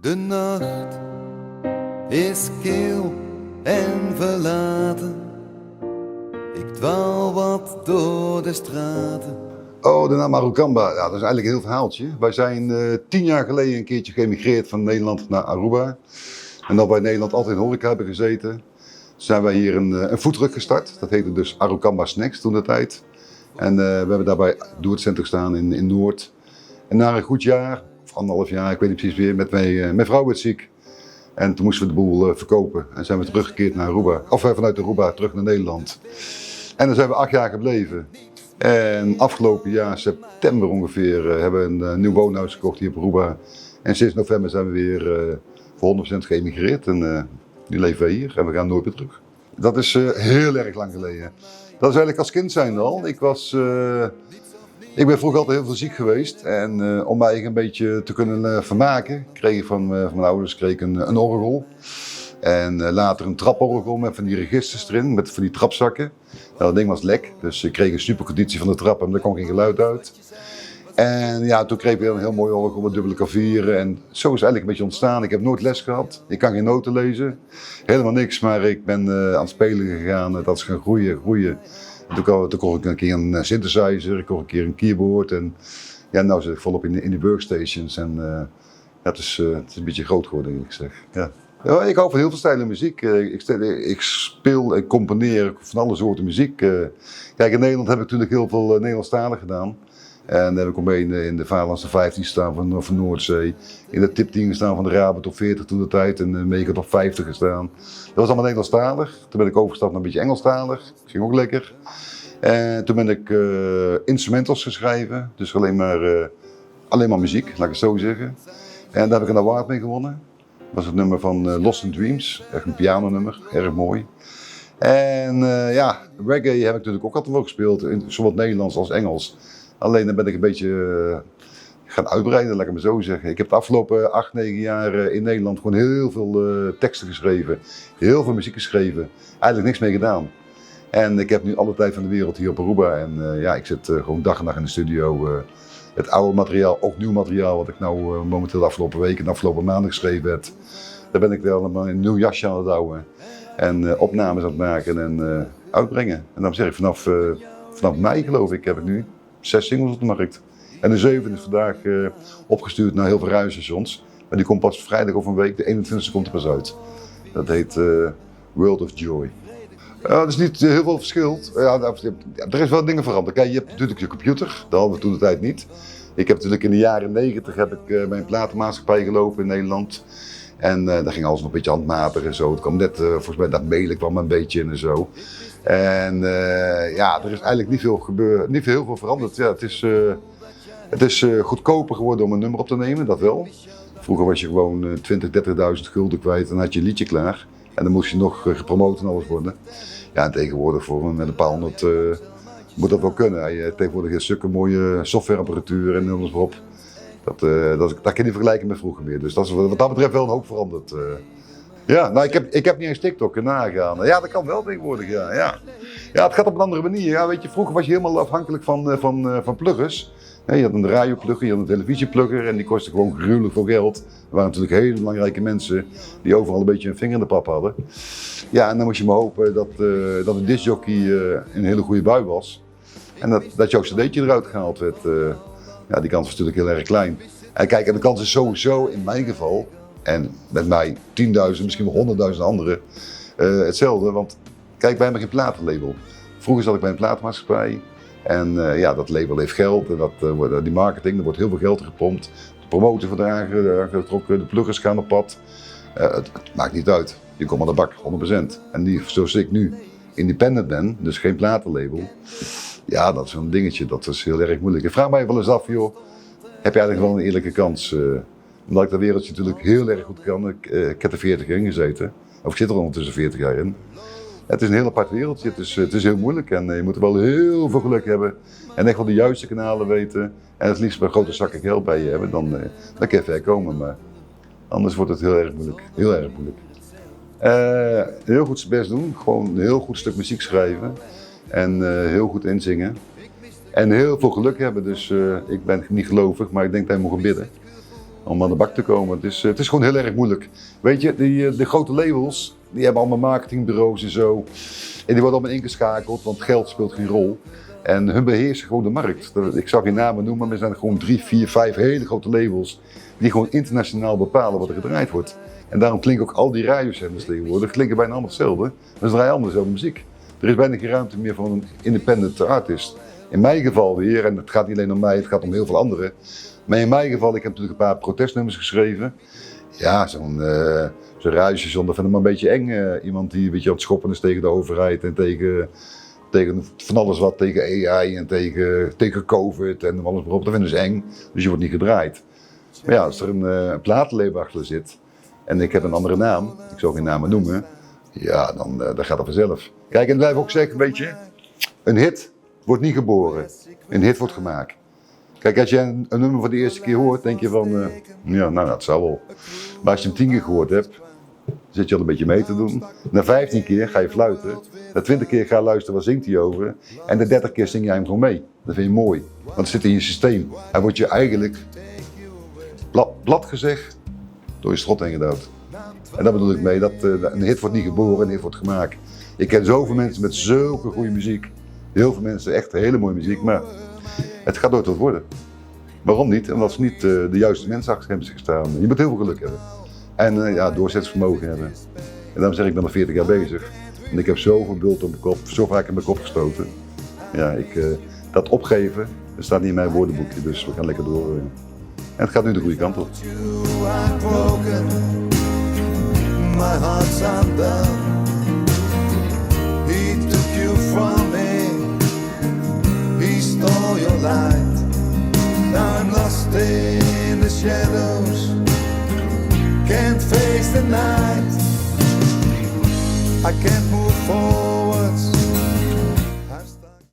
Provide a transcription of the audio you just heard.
De nacht is kil en verlaten. Ik dwaal wat door de straten. Oh, de naam Arukamba, ja, dat is eigenlijk een heel verhaaltje. Wij zijn 10 jaar geleden een keertje geëmigreerd van Nederland naar Aruba. En dat wij in Nederland altijd in horeca hebben gezeten, zijn wij hier een foodtruck gestart. Dat heette dus Arukamba Snacks toen de tijd. En we hebben daarbij door het centrum gestaan in Noord. En na een goed jaar, of 1,5 jaar, ik weet niet precies weer, mijn vrouw werd ziek. En toen moesten we de boel verkopen. En zijn we teruggekeerd naar Aruba, of vanuit Aruba terug naar Nederland. En dan zijn we 8 jaar gebleven. En afgelopen jaar, september ongeveer, hebben we een nieuw woonhuis gekocht hier op Aruba. En sinds november zijn we weer voor 100% geëmigreerd. En nu leven wij hier en we gaan nooit meer terug. Dat is heel erg lang geleden. Dat is eigenlijk als kind zijn al. Ik ben vroeger altijd heel veel ziek geweest. En om mij een beetje te kunnen vermaken, kreeg ik van mijn ouders een orgel. En later een traporgel met van die registers erin, met van die trapzakken. Nou, dat ding was lek, dus ik kreeg een superconditie van de trap en er kwam geen geluid uit. En ja, toen kreeg ik weer een heel mooi orgel met dubbele klavieren. En zo is het eigenlijk een beetje ontstaan. Ik heb nooit les gehad, ik kan geen noten lezen, helemaal niks. Maar ik ben aan het spelen gegaan, dat is gaan groeien. Toen kocht ik een keer een synthesizer, ik kocht een keer een keyboard. En ja, nu zit ik volop in de workstations. En het is een beetje groot geworden, eerlijk gezegd. Ja. Ja, ik hou van heel veel stijlen muziek. Ik speel en componeer van alle soorten muziek. Kijk, in Nederland heb ik natuurlijk heel veel Nederlandstalig gedaan. En dan heb ik omheen in de Vaderlandse 15 staan van Noordzee. In de Tip 10 gestaan van de Rabo Top 40 toen de tijd. En de Mega Top 50 gestaan. Dat was allemaal Nederlandstalig. Toen ben ik overgestapt naar een beetje Engelstalig. Dat ging ook lekker. En toen ben ik instrumentals geschreven. Dus alleen maar muziek, laat ik het zo zeggen. En daar heb ik een award mee gewonnen. Dat was het nummer van Lost in Dreams. Echt een pianonummer, erg mooi. En ja, reggae heb ik natuurlijk ook altijd wel gespeeld. Zowel Nederlands als Engels. Alleen dan ben ik een beetje gaan uitbreiden, laat ik het maar zo zeggen. Ik heb de afgelopen 8, 9 jaar in Nederland gewoon heel veel teksten geschreven. Heel veel muziek geschreven. Eigenlijk niks mee gedaan. En ik heb nu alle tijd van de wereld hier op Aruba. En ja, ik zit gewoon dag en nacht in de studio. Het oude materiaal, ook nieuw materiaal, wat ik nou momenteel de afgelopen weken en de afgelopen maanden geschreven heb. Daar ben ik wel allemaal een nieuw jasje aan het houden. En opnames aan het maken en uitbrengen. En dan zeg ik vanaf mei geloof ik, heb ik nu 6 singles op de markt. En de 7e is vandaag opgestuurd naar heel veel radiostations. Maar die komt pas vrijdag of een week, de 21e komt er pas uit. Dat heet World of Joy. Er is niet heel veel verschil. Er is wel dingen veranderd. Kijk, je hebt natuurlijk je computer, dat hadden we toen de tijd niet. Ik heb natuurlijk in de jaren 90 heb ik bij een platenmaatschappij gelopen in Nederland. En daar ging alles nog een beetje handmatig en zo. Het kwam net, volgens mij dat mailen kwam een beetje in en zo. En ja, er is eigenlijk niet heel veel veranderd. Ja, het is goedkoper geworden om een nummer op te nemen, dat wel. Vroeger was je gewoon 20.000, 30.000 gulden kwijt en dan had je een liedje klaar. En dan moest je nog gepromoot en alles worden. Ja, en tegenwoordig met een paar honderd moet dat wel kunnen. Je hebt tegenwoordig een stukken mooie softwareapparatuur en alles erop. Dat kan je niet vergelijken met vroeger meer. Dus dat is wat dat betreft wel een hoop veranderd. Ja, nou, ik heb niet eens TikTok nagaan. Ja, dat kan wel tegenwoordig, ja. Ja, het gaat op een andere manier. Ja, weet je, vroeger was je helemaal afhankelijk van pluggers. Ja, je had een radioplugger, je had een televisieplugger en die kostte gewoon gruwelijk veel geld. Er waren natuurlijk hele belangrijke mensen die overal een beetje een vinger in de pap hadden. Ja, en dan moest je maar hopen dat een discjockey een hele goede bui was. En dat jouw cd'tje eruit gehaald werd. Ja, die kans was natuurlijk heel erg klein. En kijk, en de kans is sowieso in mijn geval, en met mij 10.000, misschien wel 100.000 anderen, hetzelfde. Want kijk, wij hebben geen platenlabel. Vroeger zat ik bij een platenmaatschappij. En ja, dat label heeft geld en die marketing, er wordt heel veel geld gepompt. De promotie wordt aangetrokken, de pluggers gaan op pad. Het maakt niet uit, je komt aan de bak, 100%. En zoals ik nu independent ben, dus geen platenlabel. Ja, dat is een dingetje, dat is heel erg moeilijk. Ik vraag mij wel eens af, joh, heb je eigenlijk wel een eerlijke kans? Omdat ik dat wereldje natuurlijk heel erg goed kan. Ik heb er 40 jaar in gezeten, of ik zit er ondertussen 40 jaar in. Het is een heel apart wereldje, het is heel moeilijk en je moet er wel heel veel geluk hebben. En echt wel de juiste kanalen weten. En het liefst een grote zakken geld bij je hebben, dan kan je ver komen. Maar anders wordt het heel erg moeilijk. Heel erg moeilijk. Heel goed zijn best doen, gewoon een heel goed stuk muziek schrijven. En heel goed inzingen. En heel veel geluk hebben, dus ik ben niet gelovig, maar ik denk dat je moet bidden. om aan de bak te komen. Het is gewoon heel erg moeilijk. Weet je, de grote labels, die hebben allemaal marketingbureaus en zo. En die worden allemaal ingeschakeld, want geld speelt geen rol. En hun beheersen gewoon de markt. Ik zal geen namen noemen, maar er zijn gewoon 3, 4, 5 hele grote labels die gewoon internationaal bepalen wat er gedraaid wordt. En daarom klinken ook al die radiozenders tegenwoordig, klinken bijna allemaal hetzelfde, maar ze draaien allemaal dezelfde muziek. Er is bijna geen ruimte meer voor een independent artist. In mijn geval weer, en het gaat niet alleen om mij, het gaat om heel veel anderen. Maar in mijn geval, ik heb natuurlijk een paar protestnummers geschreven. Ja, zo'n radiostation, dat vind ik maar een beetje eng. Iemand die een beetje aan het schoppen is tegen de overheid en tegen van alles wat, tegen AI en tegen COVID en alles maar op. Dat vinden ze eng, dus je wordt niet gedraaid. Maar ja, als er een platenlabel achter zit en ik heb een andere naam, ik zal geen namen noemen, ja, dan gaat het vanzelf. Kijk, en blijf ook zeggen, weet je, een hit wordt niet geboren, een hit wordt gemaakt. Kijk, als je een nummer voor de eerste keer hoort, denk je van, ja, nou, dat zal wel. Maar als je hem 10 keer gehoord hebt, zit je al een beetje mee te doen. Na 15 keer ga je fluiten. Na 20 keer ga je luisteren, wat zingt hij over. En de 30 keer zing jij hem gewoon mee. Dat vind je mooi, want het zit in je systeem. Hij wordt je eigenlijk, plat gezegd, door je strot heen gedouwd. En daar bedoel ik mee, dat een hit wordt niet geboren, een hit wordt gemaakt. Ik ken zoveel mensen met zulke goede muziek. Heel veel mensen, echt hele mooie muziek, maar het gaat nooit wat worden. Waarom niet? Omdat ze niet de juiste mensen achter hebben zich staan. Je moet heel veel geluk hebben. En ja, doorzettingsvermogen hebben. En daarom zeg ik, ik ben al 40 jaar bezig. En ik heb zoveel bult op mijn kop, zo vaak in mijn kop gestoten. Ja, dat opgeven, dat staat niet in mijn woordenboekje, dus we gaan lekker door. En het gaat nu de goede kant op. My heart's undone. He took you from me. He stole your light. Now I'm lost in the shadows. Can't face the night. I can't move